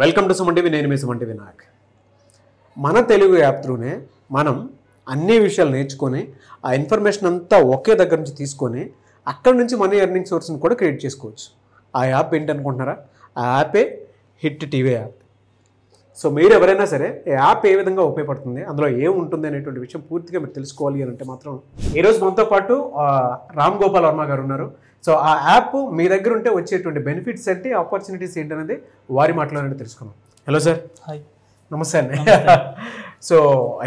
Welcome to Suman TV. నేను మీ Suman TV Naik. మన Telugu app త్రూనే మనం అన్ని విషయాలు నేర్చుకొని ఆ ఇన్ఫర్మేషన్ అంతా ఒకే దగ్గర నుంచి తీసుకొని అక్కడి నుంచి మనీ ఎర్నింగ్ సోర్స్ని కూడా క్రియేట్ చేసుకోవచ్చు. ఆ యాప్ ఏంటనుకుంటున్నారా? ఆ యాపే హిట్ టీవీ యాప్. సో మీరు ఎవరైనా సరే ఈ యాప్ ఏ విధంగా ఉపయోగపడుతుంది, అందులో ఏముంటుంది అనేటువంటి విషయం పూర్తిగా మీరు తెలుసుకోవాలి అని అంటే మాత్రం ఈరోజు మనతో పాటు రామ్ గోపాల్ వర్మ గారు ఉన్నారు. సో ఆ యాప్ మీ దగ్గర ఉంటే వచ్చేటువంటి బెనిఫిట్స్ ఏంటి, ఆపర్చునిటీస్ ఏంటి అనేది వారి మాటలోనే తెలుసుకున్నాం. Hello sir. హాయ్. నమస్తే అండి. సో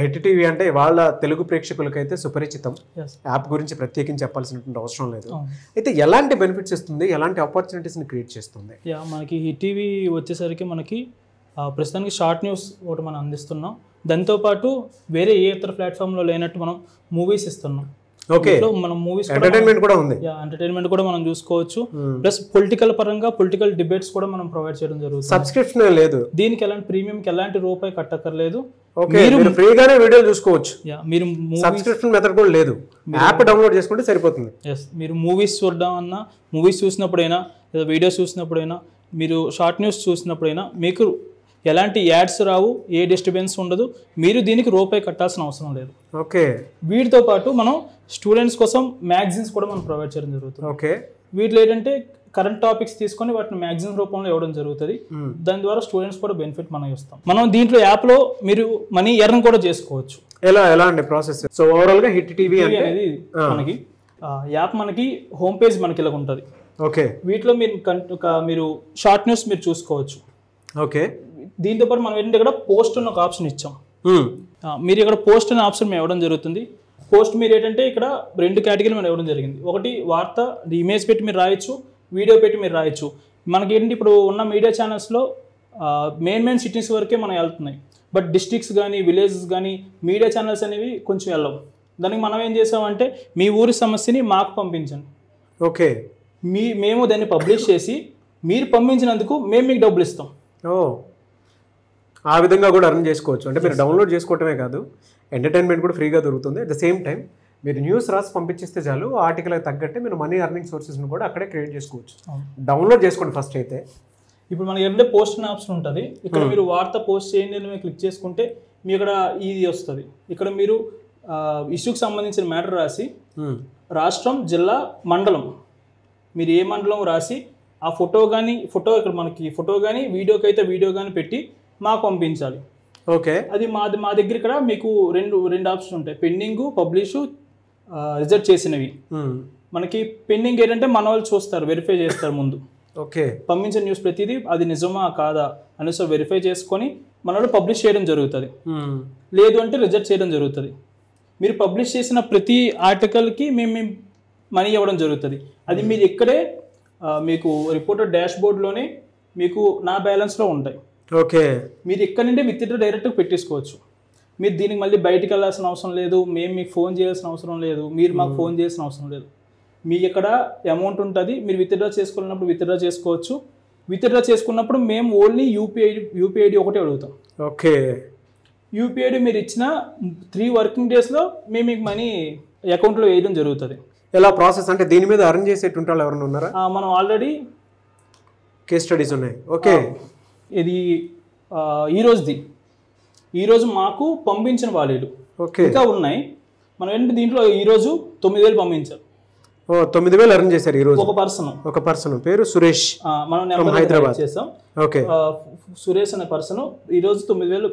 హిట్ టీవీ అంటే వాళ్ళ తెలుగు ప్రేక్షకులకైతే సుపరిచితం. యాప్ గురించి ప్రత్యేకించి చెప్పాల్సినటువంటి అవసరం లేదు. అయితే ఎలాంటి బెనిఫిట్స్ ఇస్తుంది, ఎలాంటి ఆపర్చునిటీస్ని క్రియేట్ చేస్తుంది? మనకి హిట్ టీవీ వచ్చేసరికి మనకి ప్రస్తుతానికి షార్ట్ న్యూస్ ఒకటి మనం అందిస్తున్నాం. దాంతోపాటు వేరే ఏ ఇతర ప్లాట్ఫామ్లో లేనట్టు మనం మూవీస్ ఇస్తున్నాం. ఓకే, మనం మూవీస్ ఎంటర్టైన్మెంట్ కూడా ఉంది. ఎంటర్టైన్మెంట్ కూడా మనం చూసుకోవచ్చు. ప్లస్ పొలిటికల్ పరంగా పొలిటికల్ డిబేట్స్ కూడా మనం ప్రొవైడ్ చేయడం జరుగుతుంది. సబ్స్క్రిప్షన్ లేదు దీనికి, ఎలాంటి ప్రీమియంకి ఎలాంటి రూపాయి కట్టక్కర్లేదు. మీరు ఫ్రీగానే వీడియోలు చూసుకోవచ్చు. మీరు సబ్స్క్రిప్షన్ మెథడ్ కూడా లేదు, యాప్ డౌన్లోడ్ చేసుకుంటే సరిపోతుంది. మీరు మూవీస్ చూడడం అన్నా, మూవీస్ చూసినప్పుడైనా లేదా వీడియోస్ చూసినప్పుడైనా, మీరు షార్ట్ న్యూస్ చూసినప్పుడైనా మీకు ఎలాంటి యాడ్స్ రావు, ఏ డిస్టర్బెన్స్ ఉండదు. మీరు దీనికి రూపాయి కట్టాల్సిన అవసరం లేదు. ఓకే, వీటితో పాటు మనం స్టూడెంట్స్ కోసం మ్యాగజైన్స్ కూడా మనం ప్రొవైడ్ చేయడం జరుగుతుంది. ఓకే, వీటిలో ఏంటంటే కరెంట్ టాపిక్స్ తీసుకొని వాటిని మ్యాగజైన్ రూపంలో ఇవ్వడం జరుగుతుంది. దాని ద్వారా స్టూడెంట్స్ కూడా బెనిఫిట్ మనం ఇస్తాం. మనం దీంట్లో యాప్లో మీరు మనీ ఎర్న్ కూడా చేసుకోవచ్చు. ఎలా అండి ప్రాసెస్? సో ఓవరాల్ గా హిట్ టీవీ అనేది మనకి యాప్ మనకి హోమ్ పేజ్ మనకి ఇలా ఉంటుంది. ఓకే, వీటిలో మీరు షార్ట్ న్యూస్ మీరు చూసుకోవచ్చు. ఓకే, దీంతో పాటు మనం ఏంటంటే ఇక్కడ పోస్ట్ అన్న ఒక ఆప్షన్ ఇచ్చాం. మీరు ఇక్కడ పోస్ట్ అనే ఆప్షన్ మేము ఇవ్వడం జరుగుతుంది. పోస్ట్ మీరు ఏంటంటే ఇక్కడ 2 కేటగిరీలు మనం ఇవ్వడం జరిగింది. ఒకటి వార్త, ఇమేజ్ పెట్టి మీరు రాయొచ్చు, వీడియో పెట్టి మీరు రాయొచ్చు. మనకి ఏంటి ఇప్పుడు ఉన్న మీడియా ఛానల్స్లో మెయిన్ సిటీస్ వరకే మనం వెళ్తున్నాయి. బట్ డిస్ట్రిక్ట్స్ కానీ విలేజెస్ కానీ మీడియా ఛానల్స్ అనేవి కొంచెం వెళ్ళవు. దానికి మనం ఏం చేసామంటే మీ ఊరి సమస్యని మాకు పంపించండి. ఓకే, మేము దాన్ని పబ్లిష్ చేసి మీరు పంపించినందుకు మేము మీకు డబ్బులు ఇస్తాం. ఆ విధంగా కూడా అర్న్ చేసుకోవచ్చు. అంటే మీరు డౌన్లోడ్ చేసుకోవటమే కాదు, ఎంటర్టైన్మెంట్ కూడా ఫ్రీగా దొరుకుతుంది. అట్ ద సేమ్ టైం మీరు న్యూస్ రాసి పంపించేస్తే చాలు, ఆర్టికల్ తగ్గట్టే మీరు మనీ అర్నింగ్ సోర్సెస్ని కూడా అక్కడే క్రియేట్ చేసుకోవచ్చు. డౌన్లోడ్ చేసుకోండి ఫస్ట్ అయితే. ఇప్పుడు మనకి ఏంటంటే పోస్ట్ అనే ఆప్షన్ ఉంటుంది. ఇక్కడ మీరు వార్త పోస్ట్ చేయండి అని మీరు క్లిక్ చేసుకుంటే మీ ఇక్కడ ఇది వస్తుంది. ఇక్కడ మీరు ఇష్యూకి సంబంధించిన మ్యాటర్ రాసి రాష్ట్రం, జిల్లా, మండలం, మీరు ఏ మండలం రాసి ఆ ఫోటో ఇక్కడ మనకి ఫోటో కానీ వీడియోకి అయితే వీడియో కానీ పెట్టి మాకు పంపించాలి. ఓకే, అది మా దగ్గర ఇక్కడ మీకు రెండు ఆప్షన్ ఉంటాయి: పెండింగ్, పబ్లిష్, రిజెక్ట్ చేసినవి. మనకి పెండింగ్ ఏంటంటే మన వాళ్ళు చూస్తారు, వెరిఫై చేస్తారు ముందు. ఓకే, పంపించిన న్యూస్ ప్రతిదీ అది నిజమా కాదా అనేసి వెరిఫై చేసుకొని మన వాళ్ళు పబ్లిష్ చేయడం జరుగుతుంది. లేదు అంటే రిజెక్ట్ చేయడం జరుగుతుంది. మీరు పబ్లిష్ చేసిన ప్రతి ఆర్టికల్కి మేము మనీ ఇవ్వడం జరుగుతుంది. అది మీరు ఇక్కడే మీకు రిపోర్టర్ డాష్ బోర్డ్లోనే మీకు నా బ్యాలెన్స్లో ఉంటాయి. ఓకే, మీరు ఇక్కడ నుండి విత్డ్రా డైరెక్ట్గా పెట్టేసుకోవచ్చు. మీరు దీనికి మళ్ళీ బయటకు వెళ్ళాల్సిన అవసరం లేదు, మేము మీకు ఫోన్ చేయాల్సిన అవసరం లేదు, మీరు మాకు ఫోన్ చేయాల్సిన అవసరం లేదు. మీకు ఇక్కడ అమౌంట్ ఉంటుంది, మీరు విత్డ్రా చేసుకోవాలన్నప్పుడు విత్డ్రా చేసుకోవచ్చు. విత్డ్రా చేసుకున్నప్పుడు మేము ఓన్లీ యూపీఐడి ఒకటే అడుగుతాం. ఓకే, యూపీఐడి మీరు ఇచ్చిన 3 వర్కింగ్ డేస్లో మేము మీకు మనీ అకౌంట్లో వేయడం జరుగుతుంది. ఎలా ప్రాసెస్ అంటే దీని మీద అర్న్ చేసేటువంటి వాళ్ళు ఎవరైనా ఉన్నారా? మనం ఆల్రెడీ కేస్ స్టడీస్ ఉన్నాయి. ఓకే, ఇది ఈరోజు మాకు పంపించిన వాళ్ళు ఇంకా ఉన్నాయి. మనం ఏంటంటే దీంట్లో ఈరోజు 9,000 పంపించారు. 9,000 అర్న్ చేశారు ఈరోజు ఒక పర్సన్ పేరు సురేష్. మనం హైదరాబాద్ చేసాం. ఓకే, సురేష్ అనే పర్సన్ ఈరోజు 9,000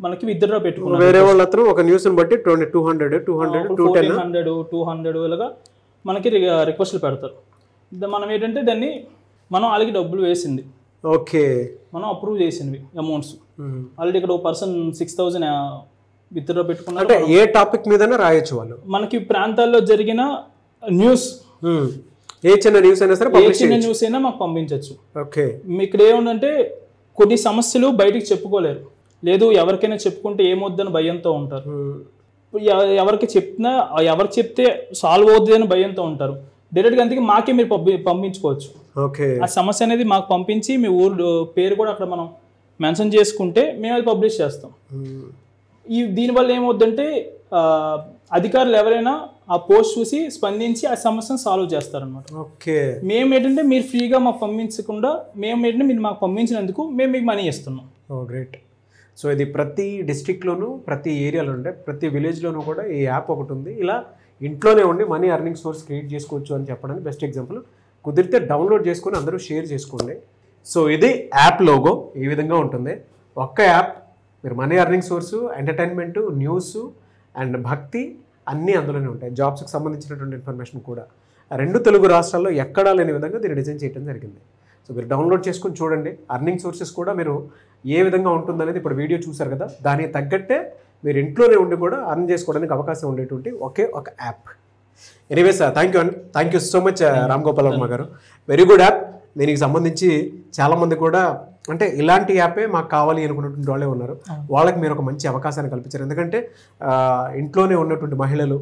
మనకి విత్డ్రా పెట్టుకున్నారు. వేరే వాళ్ళతో ఒక న్యూస్ బట్టి 200 200 ఇలాగా మనకి రిక్వెస్ట్లు పెడతారు. మనం ఏంటంటే దాన్ని మనం వాళ్ళకి డబ్బులు వేసింది. ఓకే, మనం అప్రూవ్ చేసినవి అమౌంట్స్ ఆల్రెడీ ఇక్కడ ఒక పర్సన్ 6,000 విత్డ్రా పెట్టుకున్నారు. అంటే ఏ టాపిక్ మీదనే రాయొచ్చు వాళ్ళు. మనకి ప్రాంతాల్లో జరిగిన న్యూస్, ఏ చిన్న న్యూస్ అయినా సరే, చిన్న న్యూస్ అయినా మాకు పంపించవచ్చు. ఓకే, ఇక్కడ ఏముందంటే కొన్ని సమస్యలు బయటికి చెప్పుకోలేరు, లేదు ఎవరికైనా చెప్పుకుంటే ఏమొద్దని భయంతో ఉంటారు. ఎవరికి చెప్తే సాల్వ్ అవుతుంది అని భయంతో ఉంటారు. డైరెక్ట్గా అందుకే మాకే మీరు పంపించుకోవచ్చు. ఓకే, ఆ సమస్య అనేది మాకు పంపించి మీ ఊరు పేరు కూడా అక్కడ మనం మెన్షన్ చేసుకుంటే మేము అది పబ్లిష్ చేస్తాం. దీనివల్ల ఏమవుద్దంటే అధికారులు ఎవరైనా ఆ పోస్ట్ చూసి స్పందించి ఆ సమస్యను సాల్వ్ చేస్తారనమాట. ఓకే. మేము ఏంటంటే మీరు ఫ్రీగా మాకు పంపించకుండా మేము ఏంటంటే మీరు మాకు పంపించినందుకు మేము మీకు మనీ ఇస్తున్నాం. ఓ గ్రేట్. సో ఇది ప్రతి డిస్ట్రిక్ట్లోనూ, ప్రతి ఏరియాలో ఉండే ప్రతి విలేజ్లోనూ కూడా ఈ యాప్ ఒకటి ఉంది. ఇలా ఇంట్లోనే ఉండి మనీ ఎర్నింగ్ సోర్స్ క్రియేట్ చేసుకోవచ్చు అని చెప్పడానికి బెస్ట్ ఎగ్జాంపుల్. కుదిరితే డౌన్లోడ్ చేసుకొని అందరూ షేర్ చేసుకోండి. సో ఇది యాప్ లోగో ఈ విధంగా ఉంటుంది. ఒక్క యాప్, మీరు money earning source, entertainment, news and భక్తి అన్నీ అందులోనే ఉంటాయి. జాబ్స్కి సంబంధించినటువంటి ఇన్ఫర్మేషన్ కూడా 2 తెలుగు రాష్ట్రాల్లో ఎక్కడా లేని విధంగా దీన్ని డిజైన్ చేయడం జరిగింది. సో మీరు డౌన్లోడ్ చేసుకొని చూడండి. అర్నింగ్ సోర్సెస్ కూడా మీరు ఏ విధంగా ఉంటుందనేది ఇప్పుడు వీడియో చూసారు కదా, దానికి తగ్గట్టే మీరు ఇంట్లోనే ఉండి కూడా అర్న్ చేసుకోవడానికి అవకాశం ఉండేటువంటి ఒక app. Anyways thank you so much Ram Gopal Varma గారు. Very good app. దీనికి సంబంధించి చాలామంది కూడా అంటే ఇలాంటి యాపే మాకు కావాలి అనుకున్నటువంటి వాళ్ళే ఉన్నారు. వాళ్ళకి మీరు ఒక మంచి అవకాశాన్ని కల్పించారు. ఎందుకంటే ఇంట్లోనే ఉన్నటువంటి మహిళలు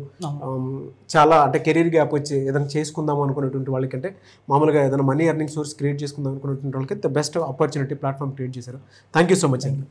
చాలా అంటే కెరీర్ గ్యాప్ వచ్చి ఏదైనా చేసుకుందాం అనుకున్నటువంటి వాళ్ళకంటే మామూలుగా ఏదైనా మనీ ఎర్నింగ్ సోర్స్ క్రియేట్ చేసుకుందాం అనుకున్నటువంటి వాళ్ళకి the best opportunity platform create చేశారు. థ్యాంక్ యూ సో మచ్ అండి.